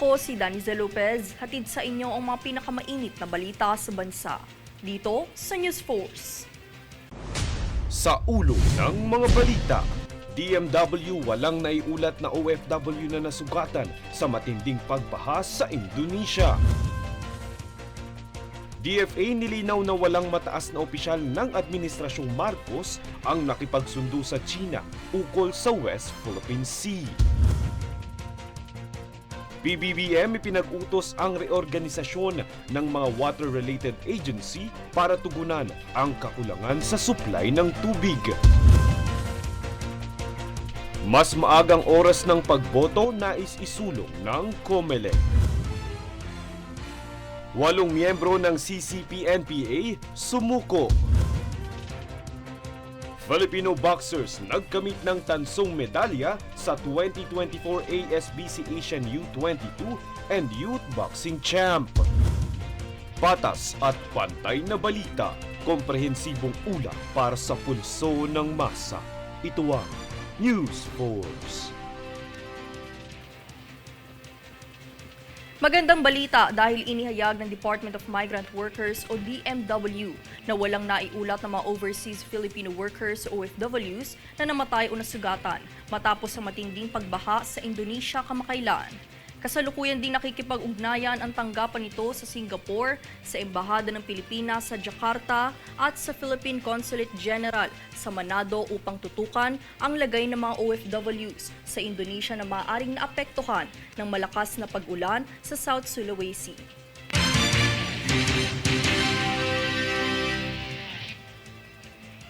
Ako si Danizel Lopez, hatid sa inyo ang mga pinakamainit na balita sa bansa. Dito sa News Force. Sa ulo ng mga balita, DMW walang naiulat na OFW na nasugatan sa matinding pagbaha sa Indonesia. DFA nilinaw na walang mataas na opisyal ng Administrasyong Marcos ang nakipagsundo sa China ukol sa West Philippine Sea. PBBM ipinag-utos ang reorganisasyon ng mga water-related agency para tugunan ang kakulangan sa supply ng tubig. Mas maagang oras ng pagboto nais isulong ng COMELEC. 8 miyembro ng CCP-NPA sumuko. Filipino boxers nagkamit ng tansong medalya sa 2024 ASBC Asian U22 and Youth Boxing Champ. Patas at pantay na balita, komprehensibong ulat para sa pulso ng masa. Ito ang News Force. Magandang balita dahil inihayag ng Department of Migrant Workers o DMW na walang naiulat na mga overseas Filipino workers o OFWs na namatay o nasugatan matapos ang matinding pagbaha sa Indonesia kamakailan. Kasalukuyan din nakikipag-ugnayan ang tanggapan nito sa Singapore, sa Embahada ng Pilipinas sa Jakarta at sa Philippine Consulate General sa Manado upang tutukan ang lagay ng mga OFWs sa Indonesia na maaaring naapektuhan ng malakas na pag-ulan sa South Sulawesi.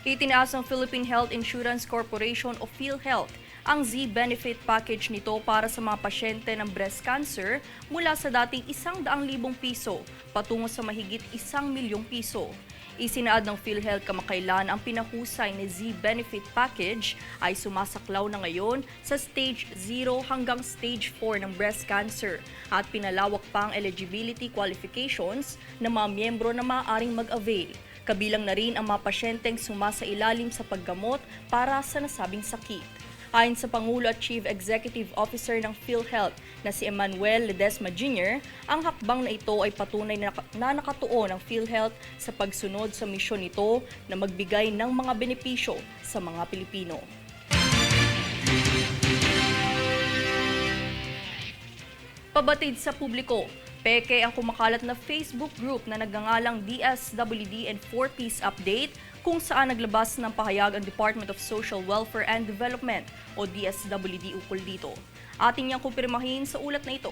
Itinaas ng Philippine Health Insurance Corporation o PhilHealth ang Z-Benefit Package nito para sa mga pasyente ng breast cancer mula sa dating 100,000 piso patungo sa mahigit 1 milyong piso. Isinaad ng PhilHealth kamakailan ang pinahusay na Z-Benefit Package ay sumasaklaw na ngayon sa Stage 0 hanggang Stage 4 ng breast cancer at pinalawak pa ang eligibility qualifications ng mga miyembro na maaaring mag-avail. Kabilang na rin ang mga pasyenteng sumasailalim sa paggamot para sa nasabing sakit. Ayon sa Pangulo at Chief Executive Officer ng PhilHealth na si Emmanuel Ledesma Jr., ang hakbang na ito ay patunay na nakatuon ng PhilHealth sa pagsunod sa misyon nito na magbigay ng mga benepisyo sa mga Pilipino. Pabatid sa publiko, peke ang kumakalat na Facebook group na nagngangalang DSWD and 4Ps Update kung saan naglabas ng pahayag ang Department of Social Welfare and Development o DSWD ukol dito. Ating niyang kumpirmahin sa ulat na ito.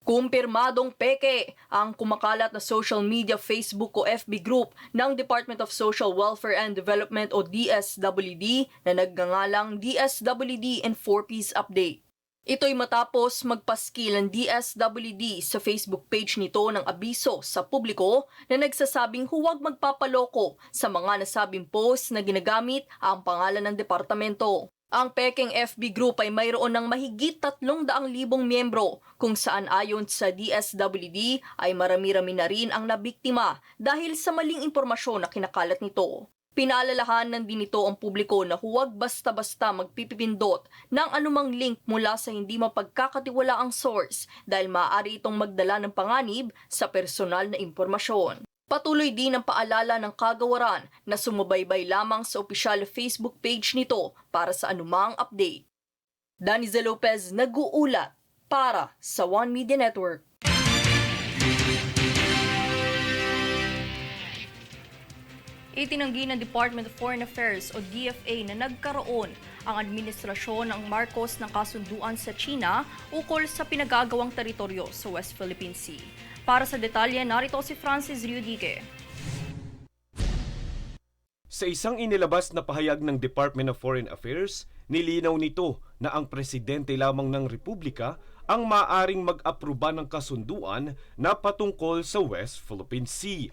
Kumpirmadong peke ang kumakalat na social media Facebook o FB group ng Department of Social Welfare and Development o DSWD na nagngangalang DSWD and 4Ps Update. Ito'y matapos magpaskil ng DSWD sa Facebook page nito ng abiso sa publiko na nagsasabing huwag magpapaloko sa mga nasabing post na ginagamit ang pangalan ng departamento. Ang pekeng FB group ay mayroon ng mahigit 300,000 miyembro kung saan ayon sa DSWD ay marami-rami na rin ang nabiktima dahil sa maling impormasyon na kinakalat nito. Pinaalalahanan din nito ang publiko na huwag basta-basta magpipindot ng anumang link mula sa hindi mapagkakatiwalaang source dahil maaari itong magdala ng panganib sa personal na impormasyon. Patuloy din ang paalala ng kagawaran na sumubaybay lamang sa opisyal na Facebook page nito para sa anumang update. Danizel Lopez nag-uulat para sa One Media Network. Itinanggi ng Department of Foreign Affairs o DFA na nagkaroon ang administrasyon ng Marcos ng kasunduan sa China ukol sa pinagagawang teritoryo sa West Philippine Sea. Para sa detalye, narito si Francis Riudique. Sa isang inilabas na pahayag ng Department of Foreign Affairs, nilinaw nito na ang presidente lamang ng Republika ang maaaring mag-aproba ng kasunduan na patungkol sa West Philippine Sea.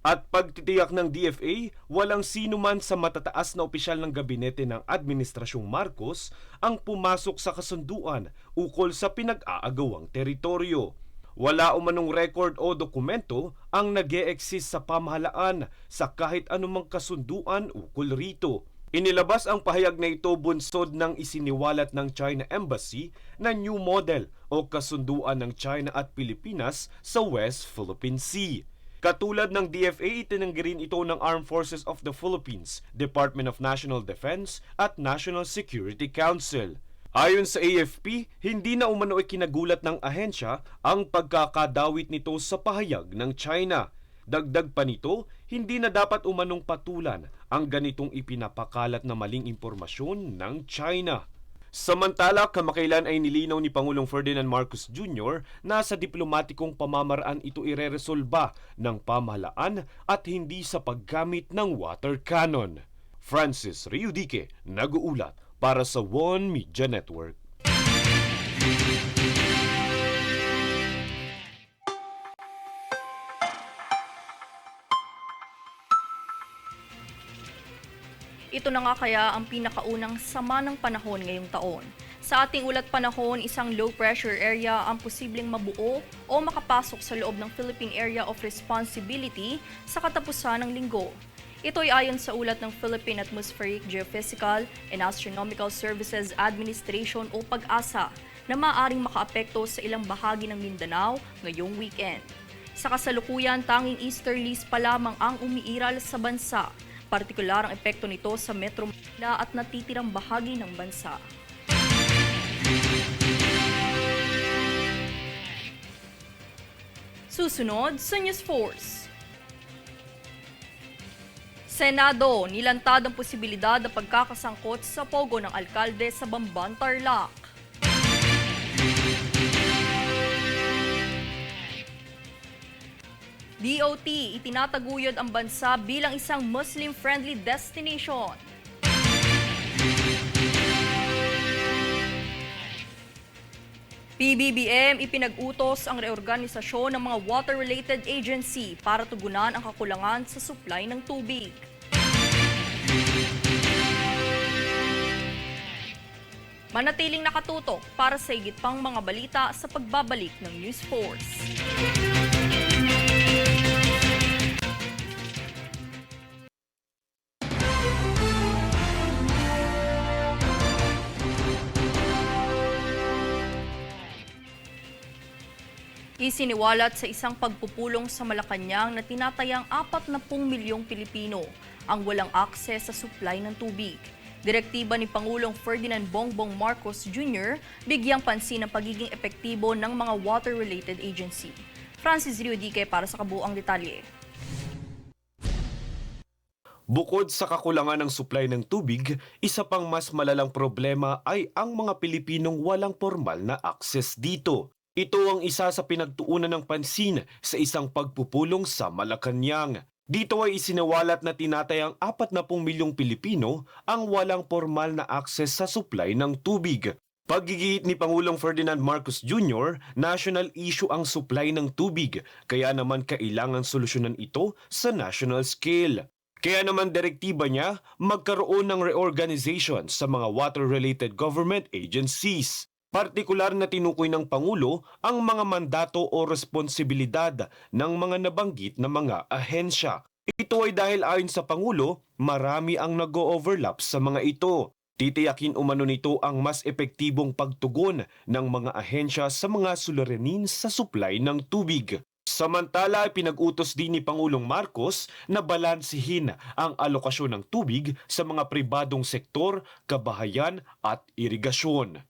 At pagtitiyak ng DFA, walang sino man sa matataas na opisyal ng gabinete ng Administrasyong Marcos ang pumasok sa kasunduan ukol sa pinag-aagawang teritoryo. Wala umanong record o dokumento ang nag-e-exist sa pamahalaan sa kahit anumang kasunduan ukol rito. Inilabas ang pahayag na ito bunsod ng isiniwalat ng China Embassy na new model o kasunduan ng China at Pilipinas sa West Philippine Sea. Katulad ng DFA, itinanggi rin ito ng Armed Forces of the Philippines, Department of National Defense at National Security Council. Ayon sa AFP, hindi na umano ikinagulat ng ahensya ang pagkakadawit nito sa pahayag ng China. Dagdag pa nito, hindi na dapat umanong patulan ang ganitong ipinapakalat na maling impormasyon ng China. Samantala, kamakailan ay nilinaw ni Pangulong Ferdinand Marcos Jr. na sa diplomatikong pamamaraan ito ireresolba ng pamahalaan at hindi sa paggamit ng water cannon. Francis Riudique, nag-uulat para sa One Media Network. Ito na nga kaya ang pinakaunang sama ng panahon ngayong taon. Sa ating ulat panahon, isang low pressure area ang posibleng mabuo o makapasok sa loob ng Philippine Area of Responsibility sa katapusan ng linggo. Ito ay ayon sa ulat ng Philippine Atmospheric, Geophysical and Astronomical Services Administration o PAGASA na maaaring makaapekto sa ilang bahagi ng Mindanao ngayong weekend. Sa kasalukuyan, tanging easterlies pa lamang ang umiiral sa bansa. Partikular ang epekto nito sa Metro Manila at natitirang bahagi ng bansa. Susunod sa News Force. Senado, nilantad ang posibilidad ng pagkakasangkot sa pogo ng alkalde sa Bamban, Tarlac. DOT, itinataguyod ang bansa bilang isang Muslim-friendly destination. PBBM, ipinag-utos ang reorganisasyon ng mga water-related agency para tugunan ang kakulangan sa supply ng tubig. Manatiling nakatutok para sa higit pang mga balita sa pagbabalik ng News Force. Isiniwalat sa isang pagpupulong sa Malacanang na tinatayang 40 milyong Pilipino ang walang akses sa supply ng tubig. Direktiba ni Pangulong Ferdinand Bongbong Marcos Jr. bigyang pansin ang pagiging epektibo ng mga water-related agency. Francis Riudique para sa kabuuang detalye. Bukod sa kakulangan ng supply ng tubig, isa pang mas malalang problema ay ang mga Pilipinong walang formal na akses dito. Ito ang isa sa pinagtuunan ng pansin sa isang pagpupulong sa Malacanang. Dito ay isiniwalat na tinatayang 40 milyong Pilipino ang walang formal na akses sa supply ng tubig. Pagigihit ni Pangulong Ferdinand Marcos Jr., national issue ang supply ng tubig, kaya naman kailangan solusyonan ito sa national scale. Kaya naman direktiba niya magkaroon ng reorganization sa mga water-related government agencies. Partikular na tinukoy ng Pangulo ang mga mandato o responsibilidad ng mga nabanggit na mga ahensya. Ito ay dahil ayon sa Pangulo, marami ang nag-o-overlap sa mga ito. Titiyakin umano nito ang mas epektibong pagtugon ng mga ahensya sa mga suliranin sa supply ng tubig. Samantala, pinag-utos din ni Pangulong Marcos na balansihin ang alokasyon ng tubig sa mga pribadong sektor, kabahayan at irigasyon.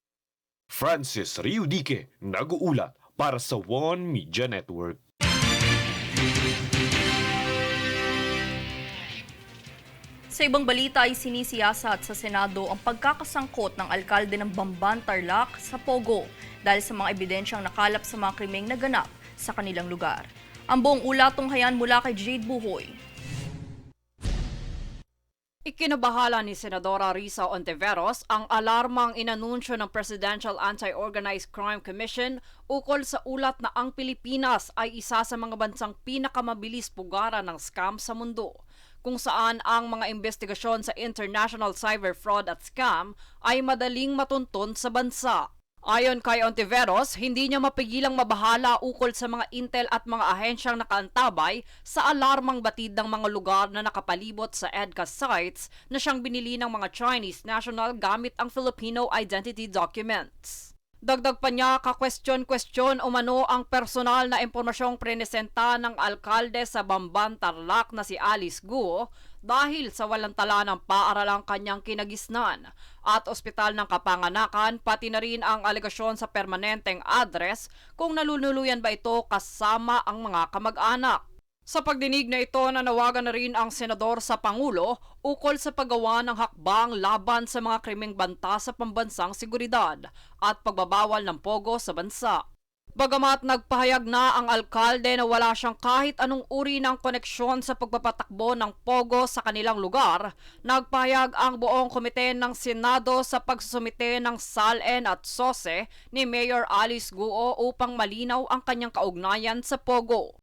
Francis Riudique, nag-uulat para sa One Media Network. Sa ibang balita ay sinisiyasat sa Senado ang pagkakasangkot ng alkalde ng Bamban, Tarlac sa Pogo dahil sa mga ebidensyang nakalap sa mga krimeng naganap sa kanilang lugar. Ang buong ulat tunghayan mula kay Jade Buhoy. Ikinabahala ni Senadora Risa Ontiveros ang alarmang inanunsyo ng Presidential Anti-Organized Crime Commission ukol sa ulat na ang Pilipinas ay isa sa mga bansang pinakamabilis pugaran ng scam sa mundo, kung saan ang mga investigasyon sa international cyber fraud at scam ay madaling matuntun sa bansa. Ayon kay Ontiveros, hindi niya mapigilang mabahala ukol sa mga intel at mga ahensyang nakaantabay sa alarmang batid ng mga lugar na nakapalibot sa EDCA sites na siyang binili ng mga Chinese national gamit ang Filipino identity documents. Dagdag pa niya, ka-question-question umano ang personal na impormasyong prenesenta ng alkalde sa Bamban, Tarlac na si Alice Guo dahil sa walang tala ng paaralang kanyang kinagisnan at ospital ng kapanganakan, pati na rin ang alegasyon sa permanenteng address kung nalululuyan ba ito kasama ang mga kamag-anak. Sa pagdinig na ito, nanawagan na rin ang senador sa Pangulo ukol sa paggawa ng hakbang laban sa mga krimeng banta sa pambansang seguridad at pagbabawal ng pogo sa bansa. Bagamat nagpahayag na ang alkalde na wala siyang kahit anong uri ng koneksyon sa pagpapatakbo ng pogo sa kanilang lugar, nagpahayag ang buong komite ng Senado sa pagsusumite ng SALN at SOSE ni Mayor Alice Guo upang malinaw ang kanyang kaugnayan sa pogo.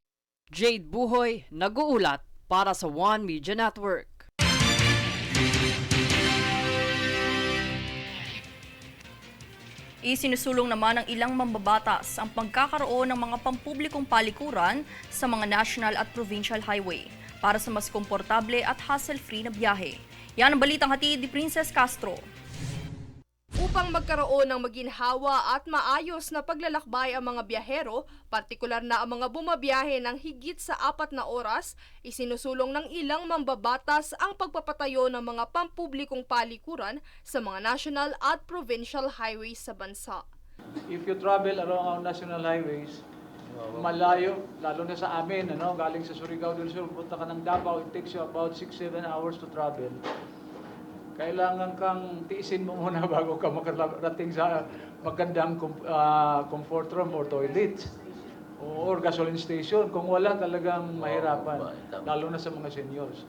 Jade Buhoy, nag-uulat para sa One Media Network. Isinusulong naman ng ilang mambabatas ang pagkakaroon ng mga pampublikong palikuran sa mga national at provincial highway para sa mas komportable at hassle-free na biyahe. Yan ang balitang hatid ni Princess Castro. Upang magkaroon ng maginhawa at maayos na paglalakbay ang mga biyahero, partikular na ang mga bumabiyahe ng higit sa 4 na oras, isinusulong ng ilang mambabatas ang pagpapatayo ng mga pampublikong palikuran sa mga national at provincial highways sa bansa. If you travel along our national highways, malayo, lalo na sa amin, galing sa Surigao del Sur, punta ka ng Davao, it takes you about 6-7 hours to travel. Kailangan kang tiisin mo muna bago ka makarating sa magandang comfort room or toilet or gasoline station. Kung wala, talagang mahirapan, lalo na sa mga seniors.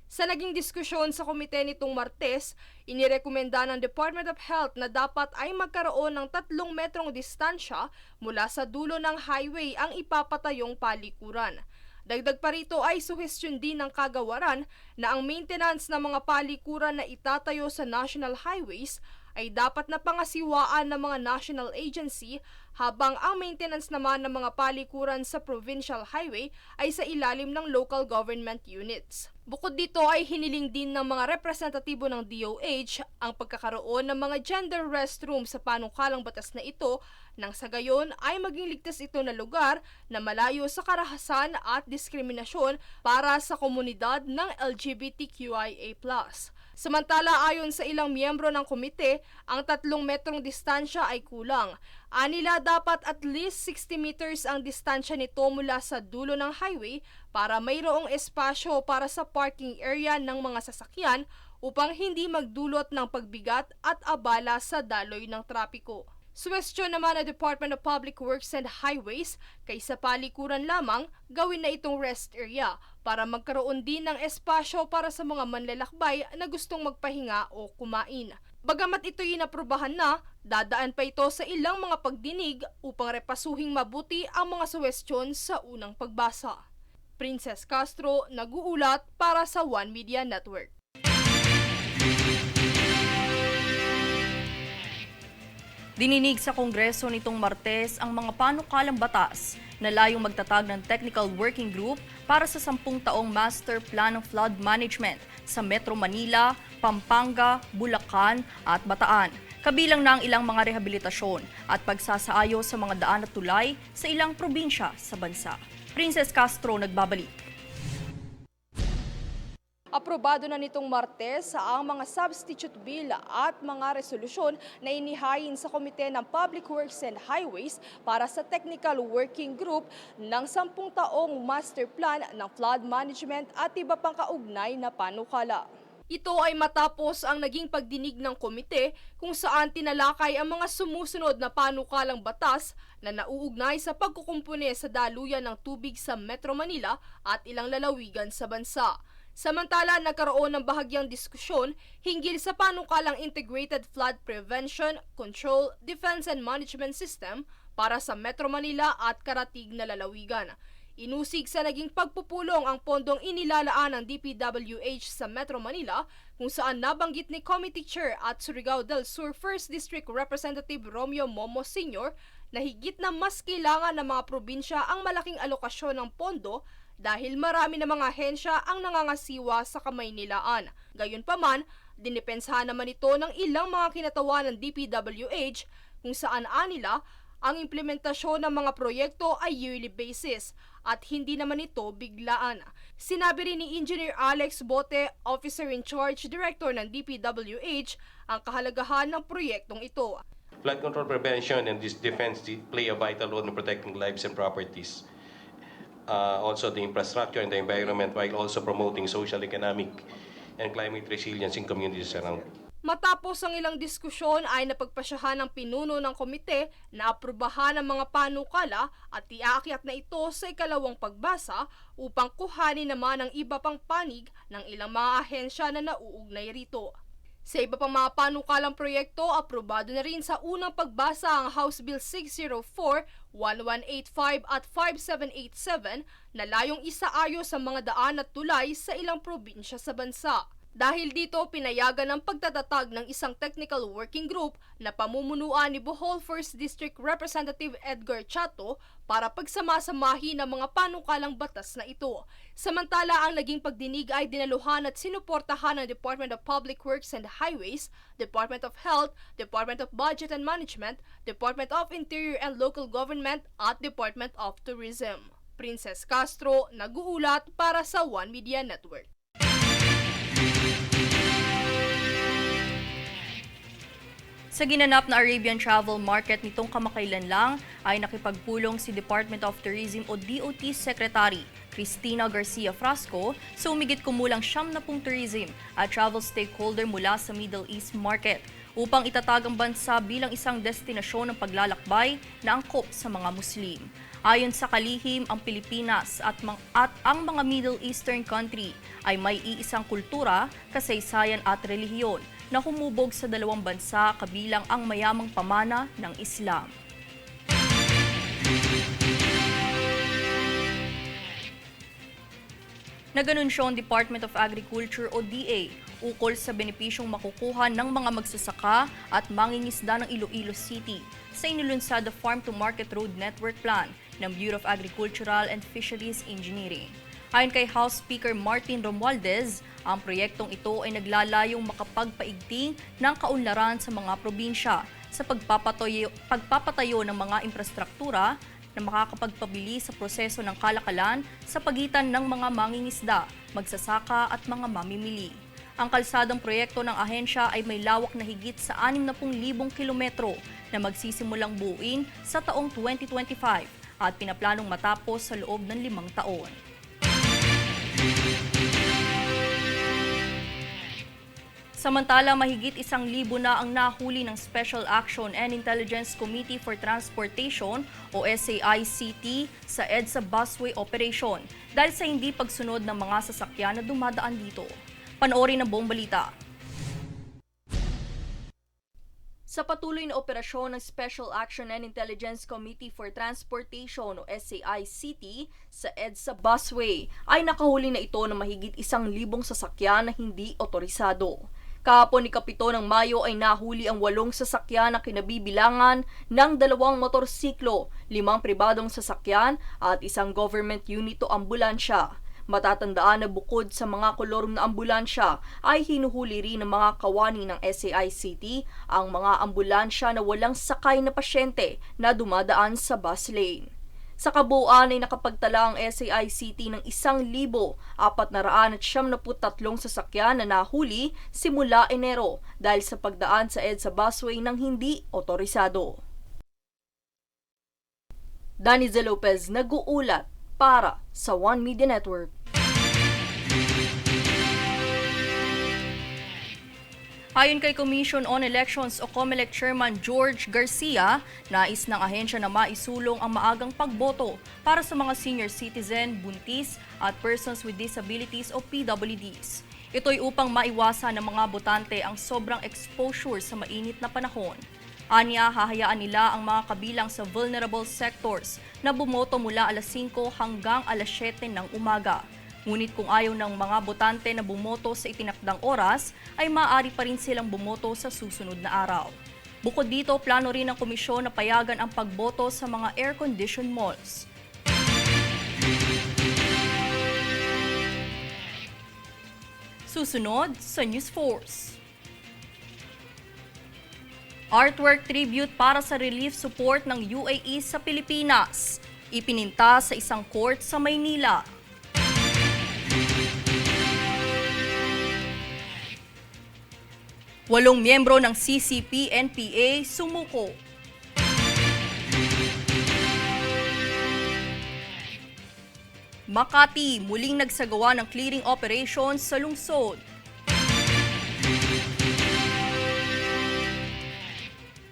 Sa naging diskusyon sa komite nitong Martes, inirekomenda ng Department of Health na dapat ay magkaroon ng 3 metrong distansya mula sa dulo ng highway ang ipapatayong palikuran. Dagdag pa rito ay suhestyon din ng kagawaran na ang maintenance ng mga palikuran na itatayo sa national highways ay dapat na pangasiwaan ng mga national agency habang ang maintenance naman ng mga palikuran sa provincial highway ay sa ilalim ng local government units. Bukod dito ay hiniling din ng mga representatibo ng DOH ang pagkakaroon ng mga gender restroom sa panukalang batas na ito nang sa gayon ay maging ligtas ito na lugar na malayo sa karahasan at diskriminasyon para sa komunidad ng LGBTQIA+. Samantala, ayon sa ilang miyembro ng komite, ang 3 metrong distansya ay kulang. Anila dapat at least 60 meters ang distansya nito mula sa dulo ng highway para mayroong espasyo para sa parking area ng mga sasakyan upang hindi magdulot ng pagbigat at abala sa daloy ng trapiko. Suwestyon naman ng Department of Public Works and Highways kaysa palikuran lamang gawin na itong rest area para magkaroon din ng espasyo para sa mga manlalakbay na gustong magpahinga o kumain. Bagamat ito'y inaprubahan na, dadaan pa ito sa ilang mga pagdinig upang repasuhing mabuti ang mga suwestyon sa unang pagbasa. Princess Castro, nag-uulat para sa One Media Network. Dininig sa Kongreso nitong Martes ang mga panukalang batas na layong magtatag ng Technical Working Group para sa 10 taong Master Plan of Flood Management sa Metro Manila, Pampanga, Bulacan at Bataan. Kabilang na ang ilang mga rehabilitasyon at pagsasaayos sa mga daan at tulay sa ilang probinsya sa bansa. Princess Castro nagbabalik. Aprobado na nitong Martes ang mga substitute bill at mga resolusyon na inihain sa Komite ng Public Works and Highways para sa Technical Working Group ng 10 taong Master Plan ng Flood Management at iba pang kaugnay na panukala. Ito ay matapos ang naging pagdinig ng komite kung saan tinalakay ang mga sumusunod na panukalang batas na nauugnay sa pagkukumpune sa daluyan ng tubig sa Metro Manila at ilang lalawigan sa bansa. Samantala, nagkaroon ng bahagyang diskusyon hinggil sa panukalang Integrated Flood Prevention, Control, Defense and Management System para sa Metro Manila at karatig na lalawigan. Inusig sa naging pagpupulong ang pondong inilalaan ng DPWH sa Metro Manila kung saan nabanggit ni Committee Chair at Surigao del Sur 1st District Representative Romeo Momo Sr. na higit na mas kailangan ng mga probinsya ang malaking alokasyon ng pondo dahil marami na mga ahensya ang nangangasiwa sa kamay nilaan. Gayunpaman, dinipensahan naman ito ng ilang mga kinatawan ng DPWH kung saan anila ang implementasyon ng mga proyekto ay yearly basis at hindi naman ito biglaan. Sinabi rin ni Engineer Alex Bote, Officer in Charge, Director ng DPWH, ang kahalagahan ng proyektong ito. Flood control prevention and this defense play a vital role in protecting lives and properties. Also the infrastructure and the environment while also promoting social, economic, and climate resilience in communities around. Matapos ang ilang diskusyon ay napagpasyahan ng pinuno ng komite na aprubahan ang mga panukala at iaakyat na ito sa ikalawang pagbasa upang kuhanin naman ang iba pang panig ng ilang mga ahensya na nauugnay rito. Sa iba pang mga panukalang proyekto, aprobado na rin sa unang pagbasa ang House Bill 604, 1185 at 5787 na layong isaayos ang mga daan at tulay sa ilang probinsya sa bansa. Dahil dito, pinayagan ang pagtatatag ng isang technical working group na pamumunuan ni Bohol 1st District Representative Edgar Chato para pagsamasamahin ang mga panukalang batas na ito. Samantala, ang naging pagdinig ay dinaluhan at sinuportahan ng Department of Public Works and Highways, Department of Health, Department of Budget and Management, Department of Interior and Local Government at Department of Tourism. Princess Castro, nag-uulat para sa One Media Network. Sa ginanap na Arabian Travel Market nitong kamakailan lang ay nakipagpulong si Department of Tourism o DOT Secretary Cristina Garcia Frasco sa umigit kumulang 70 tourism at travel stakeholder mula sa Middle East market upang itatag ang bansa bilang isang destinasyon ng paglalakbay na angkop sa mga Muslim. Ayon sa kalihim, ang Pilipinas at ang mga Middle Eastern country ay may iisang kultura, kasaysayan at relihiyon na humubog sa dalawang bansa kabilang ang mayamang pamana ng Islam. Nag-anunsyo ang Department of Agriculture o DA ukol sa benepisyong makukuha ng mga magsasaka at mangingisda ng Iloilo City sa inilunsad na Farm to Market Road Network Plan ng Bureau of Agricultural and Fisheries Engineering. Ayon kay House Speaker Martin Romualdez, ang proyektong ito ay naglalayong makapagpaigting ng kaunlaran sa mga probinsya sa pagpapatayo ng mga infrastruktura na makakapagpabili sa proseso ng kalakalan sa pagitan ng mga mangingisda, magsasaka at mga mamimili. Ang kalsadang proyekto ng ahensya ay may lawak na higit sa 60,000 kilometro na magsisimulang buuin sa taong 2025 at pinaplanong matapos sa loob ng 5 taon. Samantala, mahigit 1,000 na ang nahuli ng Special Action and Intelligence Committee for Transportation o SAICT sa EDSA busway operation dahil sa hindi pagsunod ng mga sasakyan na dumadaan dito. Panoorin ang buong balita. Sa patuloy na operasyon ng Special Action and Intelligence Committee for Transportation o SAICT sa EDSA busway ay nakahuli na ito ng mahigit 1,000 sasakyan na hindi otorisado. Kahapon ikapito ng Mayo ay nahuli ang 8 sasakyan na kinabibilangan ng 2 motorsiklo, 5 pribadong sasakyan at 1 government unit o ambulansya. Matatandaan na bukod sa mga kolorong na ambulansya ay hinuhuli rin ng mga kawani ng SAICT ang mga ambulansya na walang sakay na pasyente na dumadaan sa bus lane. Sa kabuuan ay nakapagtala ang SAICT ng 1,473 sasakyan na nahuli simula Enero dahil sa pagdaan sa EDSA busway ng hindi otorisado. Daniza Lopez nag-uulat para sa One Media Network. Ayon kay Commission on Elections o COMELEC Chairman George Garcia, nais ng ahensya na maisulong ang maagang pagboto para sa mga senior citizen, buntis at persons with disabilities o PWDs. Ito'y upang maiwasan ng mga botante ang sobrang exposure sa mainit na panahon. Anya, hahayaan nila ang mga kabilang sa vulnerable sectors na bumoto mula alas 5 hanggang alas 7 ng umaga. Ngunit kung ayaw ng mga botante na bumoto sa itinakdang oras, ay maaari pa rin silang bumoto sa susunod na araw. Bukod dito, plano rin ng komisyon na payagan ang pagboto sa mga air-conditioned malls. Susunod sa News Force. Artwork tribute para sa relief support ng UAE sa Pilipinas. Ipininta sa isang court sa Maynila. Walong miyembro ng CCP-NPA sumuko. Makati muling nagsagawa ng clearing operation sa lungsod.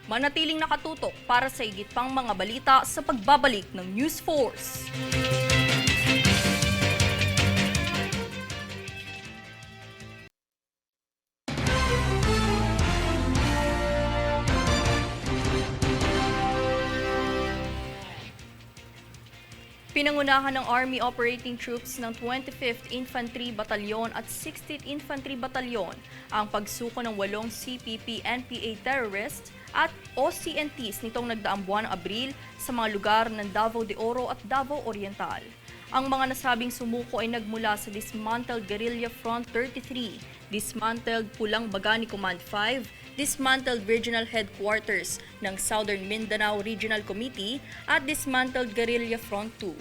Manatiling nakatutok para sa higit pang mga balita sa pagbabalik ng News Force. Pinangunahan ng Army Operating Troops ng 25th Infantry Battalion at 16th Infantry Battalion ang pagsuko ng 8 CPP-NPA terrorists at OCNTs nitong nagdaang buwan ng Abril sa mga lugar ng Davao de Oro at Davao Oriental. Ang mga nasabing sumuko ay nagmula sa Dismantled Guerrilla Front 33, Dismantled Pulang Bagani Command 5, Dismantled Regional Headquarters ng Southern Mindanao Regional Committee at Dismantled Guerrilla Front 2.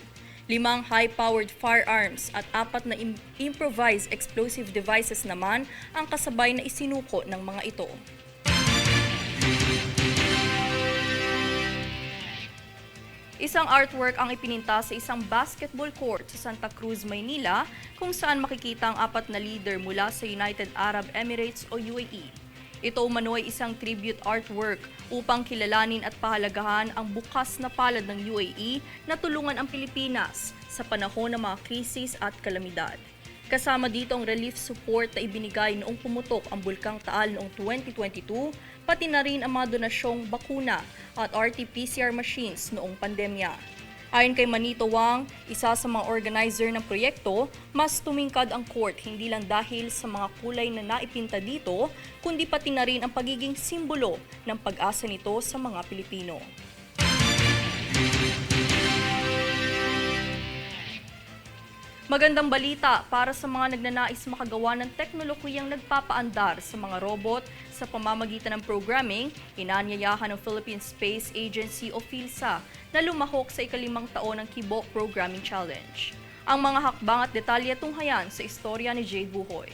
5 high-powered firearms at 4 na improvised explosive devices naman ang kasabay na isinuko ng mga ito. Isang artwork ang ipininta sa isang basketball court sa Santa Cruz, Maynila, kung saan makikita ang 4 na leader mula sa United Arab Emirates o UAE. Ito umano'y isang tribute artwork upang kilalanin at pahalagahan ang bukas na palad ng UAE na tulungan ang Pilipinas sa panahon ng mga krisis at kalamidad. Kasama dito ang relief support na ibinigay noong pumutok ang Bulkang Taal noong 2022, pati na rin ang mga donasyong bakuna at RT-PCR machines noong pandemya. Ayon kay Manito Wang, isa sa mga organizer ng proyekto, mas tumingkad ang court hindi lang dahil sa mga kulay na naipinta dito, kundi pati na rin ang pagiging simbolo ng pag-asa nito sa mga Pilipino. Magandang balita para sa mga nagnanais makagawa ng teknolohiyang nagpapaandar sa mga robot sa pamamagitan ng programming, inanyayahan ng Philippine Space Agency o PhilSA na lumahok sa ika-5 taon ng Kibo Programming Challenge. Ang mga hakbang at detalye tunghayan sa istorya ni Jade Buhoy.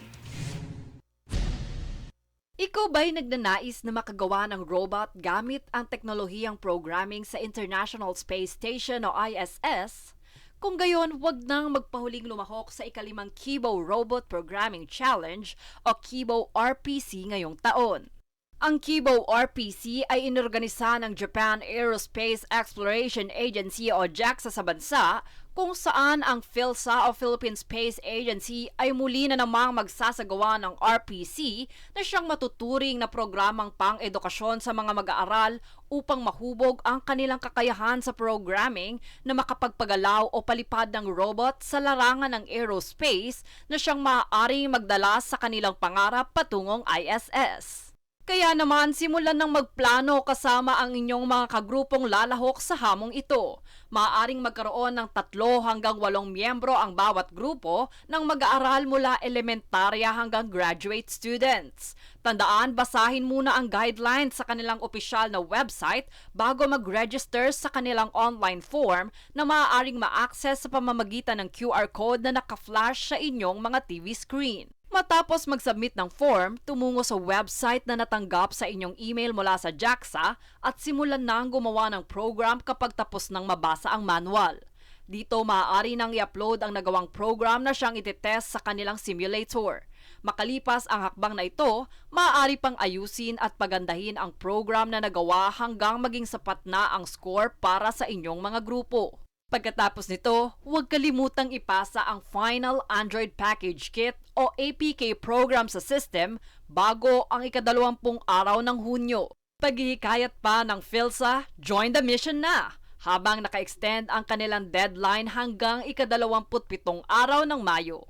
Ikaw ba'y nagnanais na makagawa ng robot gamit ang teknolohiyang programming sa International Space Station o ISS? Kung gayon, huwag nang magpahuling lumahok sa ika-5 Kibo Robot Programming Challenge o Kibo RPC ngayong taon. Ang Kibo RPC ay inorganisa ng Japan Aerospace Exploration Agency o JAXA sa bansa, kung saan ang PhilSA o Philippine Space Agency ay muli na namang magsasagawa ng RPC na siyang matuturing na programang pang-edukasyon sa mga mag-aaral upang mahubog ang kanilang kakayahan sa programming na makapagpagalaw o palipad ng robot sa larangan ng aerospace na siyang maaaring magdala sa kanilang pangarap patungong ISS. Kaya naman simulan ng magplano kasama ang inyong mga kagrupong lalahok sa hamong ito. Maaaring magkaroon ng 3 hanggang 8 miyembro ang bawat grupo ng mag-aaral mula elementarya hanggang graduate students. Tandaan, basahin muna ang guidelines sa kanilang opisyal na website bago mag-register sa kanilang online form na maaaring ma-access sa pamamagitan ng QR code na naka-flash sa inyong mga TV screen. Matapos mag-submit ng form, tumungo sa website na natanggap sa inyong email mula sa JAXA at simulan na ang gumawa ng program kapag tapos nang mabasa ang manual. Dito maaari nang i-upload ang nagawang program na siyang itetest sa kanilang simulator. Makalipas ang hakbang na ito, maaari pang ayusin at pagandahin ang program na nagawa hanggang maging sapat na ang score para sa inyong mga grupo. Pagkatapos nito, huwag kalimutang ipasa ang Final Android Package Kit o APK program sa system bago ang ika-20 araw ng Hunyo. Paghihikayat pa ng PhilSA, join the mission na! Habang naka-extend ang kanilang deadline hanggang ika-27 araw ng Mayo.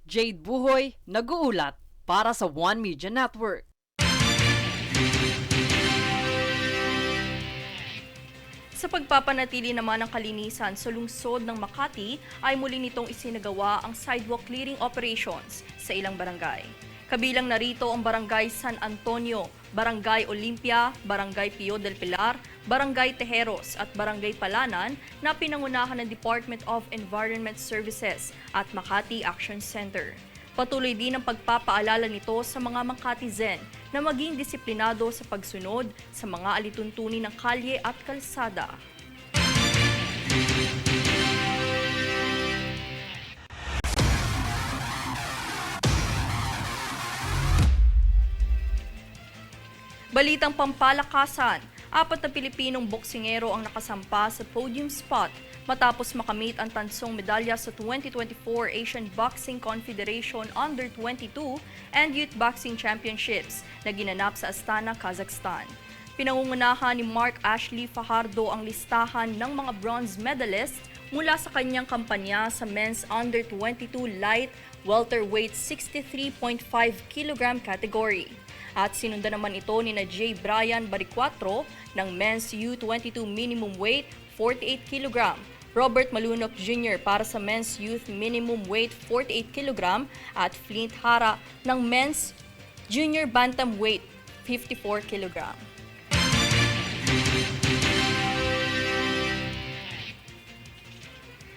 Jade Buhoy, nag-uulat para sa One Media Network. Sa pagpapanatili naman ng kalinisan sa lungsod ng Makati ay muli nitong isinagawa ang sidewalk clearing operations sa ilang barangay. Kabilang narito ang Barangay San Antonio, Barangay Olympia, Barangay Pio del Pilar, Barangay Tejeros at Barangay Palanan na pinangunahan ng Department of Environment Services at Makati Action Center. Patuloy din ang pagpapaalala nito sa mga Makatizen na maging disiplinado sa pagsunod sa mga alituntunin ng kalye at kalsada. Balitang pampalakasan, 4 na Pilipinong boksingero ang nakasampa sa podium spot matapos makamit ang tansong medalya sa 2024 Asian Boxing Confederation Under-22 and Youth Boxing Championships na ginanap sa Astana, Kazakhstan. Pinangungunahan ni Mark Ashley Fajardo ang listahan ng mga bronze medalist mula sa kanyang kampanya sa Men's Under-22 Light Welterweight 63.5 kg category. At sinundan naman ito ni J. Brian Baricuatro ng Men's U22 Minimum Weight 48 kg, Robert Malunok Jr. para sa Men's Youth Minimum Weight 48 kg at Flint Hara ng Men's Junior Bantamweight 54 kg.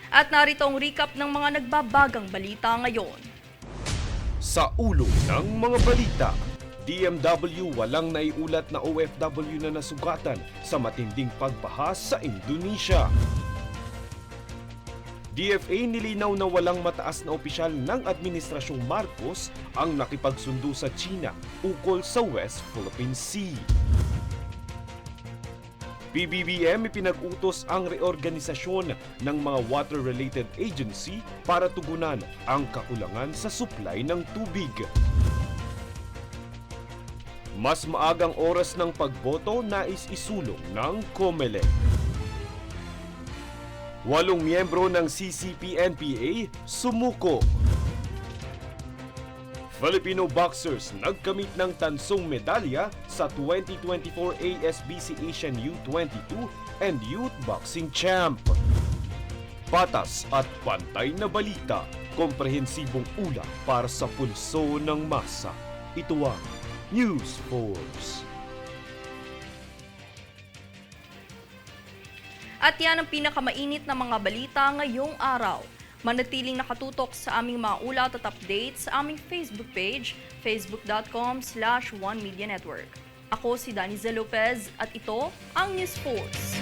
At narito ang recap ng mga nagbabagang balita ngayon. Sa ulo ng mga balita, DMW walang naiulat na OFW na nasugatan sa matinding pagbaha sa Indonesia. DFA nilinaw na walang mataas na opisyal ng Administrasyong Marcos ang nakipagsundo sa China ukol sa West Philippine Sea. PBBM ipinag-utos ang reorganisasyon ng mga water-related agency para tugunan ang kakulangan sa supply ng tubig. Mas maagang oras ng pagboto nais isulong ng COMELEC. 8 miyembro ng CCP-NPA sumuko. Filipino boxers nagkamit ng tansong medalya sa 2024 ASBC Asian U22 and Youth Boxing Champ. Patas at pantay na balita, komprehensibong ulat para sa pulso ng masa. Ito ang News Force. At yan ang pinakamainit na mga balita ngayong araw. Manatiling nakatutok sa aming mga ulat at updates sa aming Facebook page, facebook.com/OneMediaNetwork. Ako si Danizel Lopez at ito ang News Force.